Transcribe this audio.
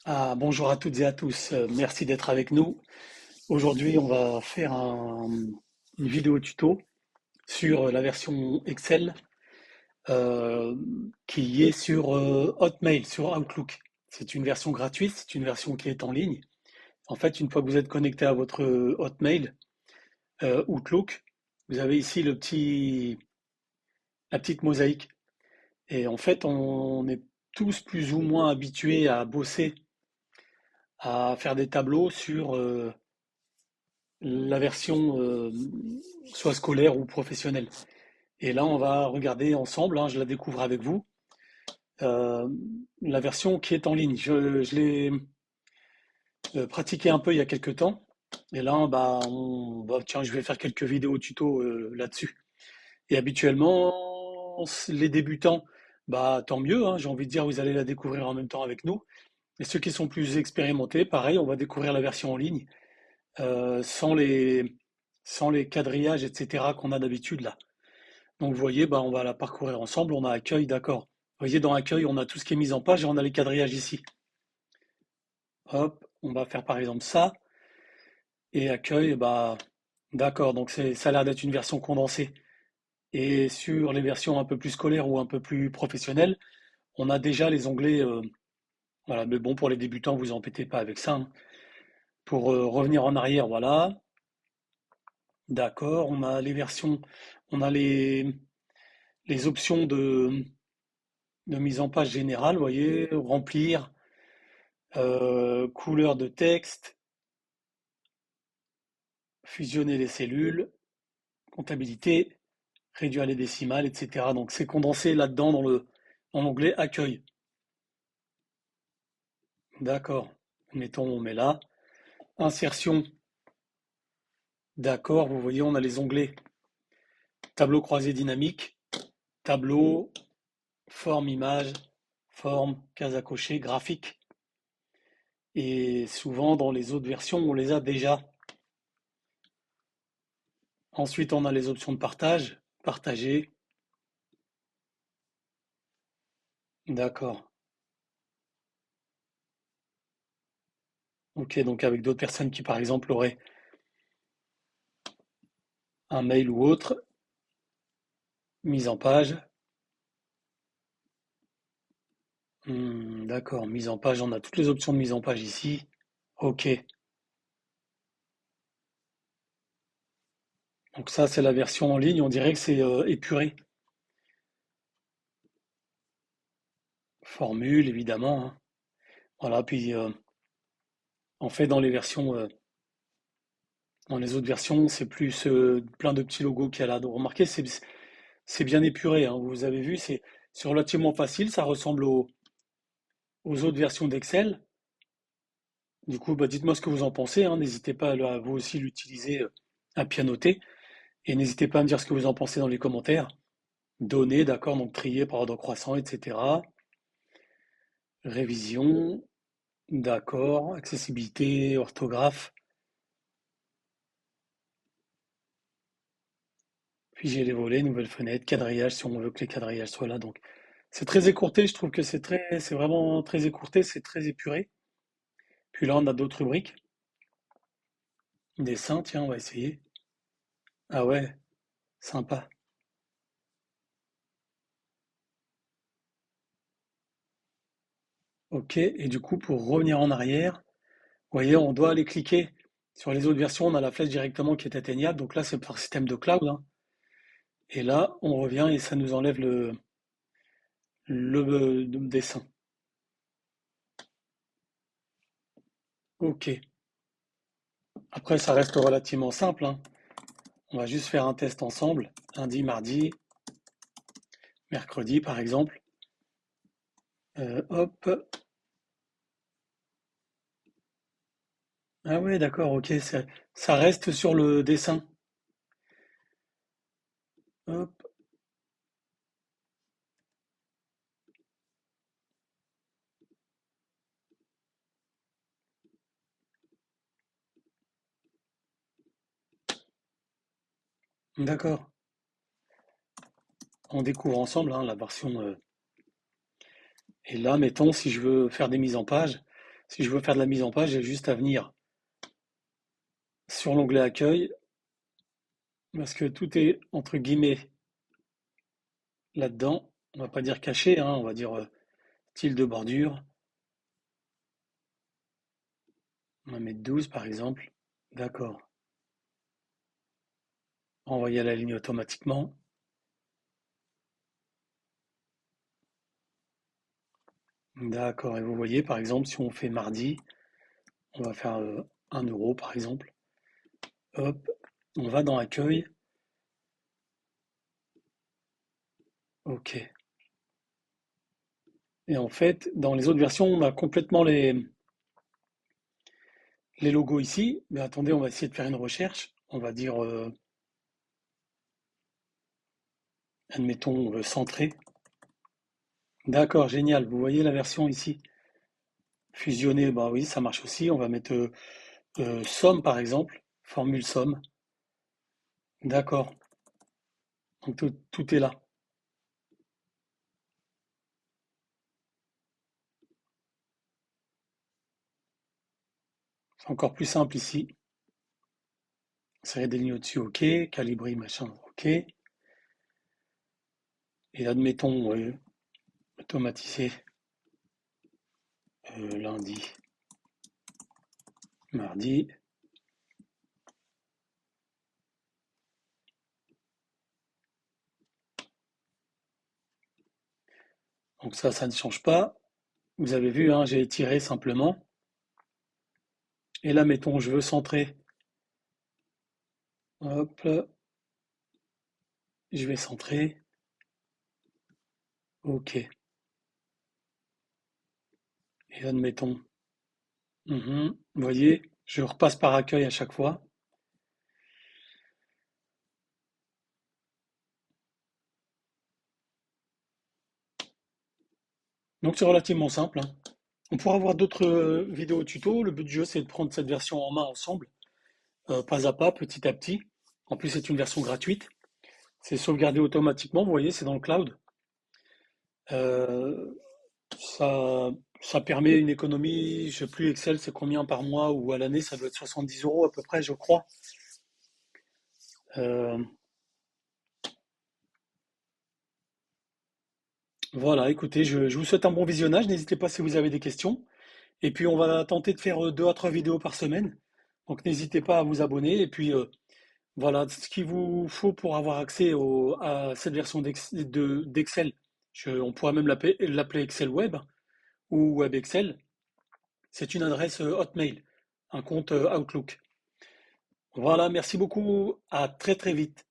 Bonjour à toutes et à tous, merci d'être avec nous. Aujourd'hui, on va faire une vidéo tuto sur la version Excel euh, qui est sur Hotmail, sur Outlook. C'est une version gratuite, c'est une version qui est en ligne. En fait, une fois que vous êtes connecté à votre Hotmail, Outlook, vous avez ici la petite mosaïque. Et en fait, on est tous plus ou moins habitués à bosser, à faire des tableaux sur la version soit scolaire ou professionnelle. Et là, on va regarder ensemble, hein, je la découvre avec vous, euh, la version qui est en ligne. Je l'ai pratiqué un peu il y a quelques temps. Et là, tiens, je vais faire quelques vidéos tuto là-dessus. Et habituellement, les débutants, tant mieux, hein, j'ai envie de dire, vous allez la découvrir en même temps avec nous. Et ceux qui sont plus expérimentés, pareil, on va découvrir la version en ligne, euh, sans les, sans les quadrillages, etc. qu'on a d'habitude là. Donc vous voyez, on va la parcourir ensemble. On a accueil, d'accord. Vous voyez, dans accueil, on a tout ce qui est mis en page et on a les quadrillages ici. Hop, on va faire par exemple ça. Et accueil, d'accord. Donc ça a l'air d'être une version condensée. Et sur les versions un peu plus scolaires ou un peu plus professionnelles, on a déjà les onglets. Voilà, mais bon, pour les débutants, vous embêtez pas avec ça, hein. Pour revenir en arrière, voilà. D'accord. On a les versions, on a les options de mise en page générale, vous voyez, remplir, couleur de texte, fusionner les cellules, comptabilité, réduire les décimales, etc. Donc c'est condensé là-dedans dans l'onglet accueil. D'accord. Mettons, on met là. Insertion. D'accord. Vous voyez, on a les onglets tableau croisé dynamique, tableau, forme, image, forme, case à cocher, graphique. Et souvent, dans les autres versions, on les a déjà. Ensuite, on a les options de partage, partager. D'accord. Ok, donc avec d'autres personnes qui, par exemple, auraient un mail ou autre, mise en page. D'accord, mise en page, on a toutes les options de mise en page ici. Ok, donc ça c'est la version en ligne, on dirait que c'est épuré. Formule, évidemment, hein. Voilà, puis en fait dans les autres versions, c'est plus plein de petits logos qu'il y a là. Donc remarquez, c'est bien épuré, hein. Vous avez vu, c'est relativement facile, ça ressemble aux autres versions d'Excel. Du coup, dites-moi ce que vous en pensez, hein. N'hésitez pas à vous aussi l'utiliser à pianoter. Et n'hésitez pas à me dire ce que vous en pensez dans les commentaires. Données, d'accord, donc trier par ordre croissant, etc. Révision, d'accord. Accessibilité, orthographe. Figer les volets, nouvelle fenêtre, quadrillage, si on veut que les quadrillages soient là. Donc, c'est très écourté, je trouve que c'est vraiment très écourté, c'est très épuré. Puis là, on a d'autres rubriques. Dessin, tiens, on va essayer. Ah ouais, sympa. Ok, et du coup, pour revenir en arrière, vous voyez, on doit aller cliquer. Sur les autres versions, on a la flèche directement qui est atteignable. Donc là, c'est par système de cloud, hein. Et là, on revient et ça nous enlève le dessin. Ok. Après, ça reste relativement simple, hein. On va juste faire un test ensemble. Lundi, mardi, mercredi, par exemple. Hop. Ah ouais, d'accord, ok. Ça reste sur le dessin. Hop. D'accord. On découvre ensemble, hein, la version. Et là, mettons, si je veux faire des mises en page, Si je veux faire de la mise en page, j'ai juste à venir sur l'onglet accueil, parce que tout est entre guillemets là-dedans. On va pas dire caché, hein, on va dire style de bordure. On va mettre 12 par exemple. D'accord. Envoyer à la ligne automatiquement. D'accord. Et vous voyez, par exemple, si on fait mardi, on va faire 1 euro par exemple. Hop, on va dans accueil. OK. Et en fait, dans les autres versions, on a complètement les logos ici. Mais attendez, on va essayer de faire une recherche. On va dire, admettons, centré. D'accord, génial. Vous voyez la version ici. Fusionner, bah oui, ça marche aussi. On va mettre somme, par exemple. Formule somme. D'accord. Donc tout est là. C'est encore plus simple ici. Insérer des lignes au-dessus, OK. Calibrer, machin, OK. Et admettons, automatiser lundi, mardi. Donc ça ne change pas. Vous avez vu, hein, j'ai étiré simplement. Et là, mettons, je veux centrer. Hop, je vais centrer. OK. Et admettons. Vous voyez, je repasse par accueil à chaque fois. Donc c'est relativement simple, hein. On pourra voir d'autres vidéos tuto. Le but du jeu, c'est de prendre cette version en main ensemble, pas à pas, petit à petit. En plus, c'est une version gratuite. C'est sauvegardé automatiquement, vous voyez, c'est dans le cloud. Euh, ça, ça permet une économie, je sais plus Excel, c'est combien par mois ou à l'année, ça doit être 70 euros à peu près, je crois. Euh, voilà, écoutez, je vous souhaite un bon visionnage. N'hésitez pas si vous avez des questions. Et puis, on va tenter de faire 2 à 3 vidéos par semaine. Donc, n'hésitez pas à vous abonner. Et puis, voilà ce qu'il vous faut pour avoir accès à cette version d'Excel. On pourra même l'appeler Excel Web ou Web Excel. C'est une adresse Hotmail, un compte Outlook. Voilà, merci beaucoup. À très très vite.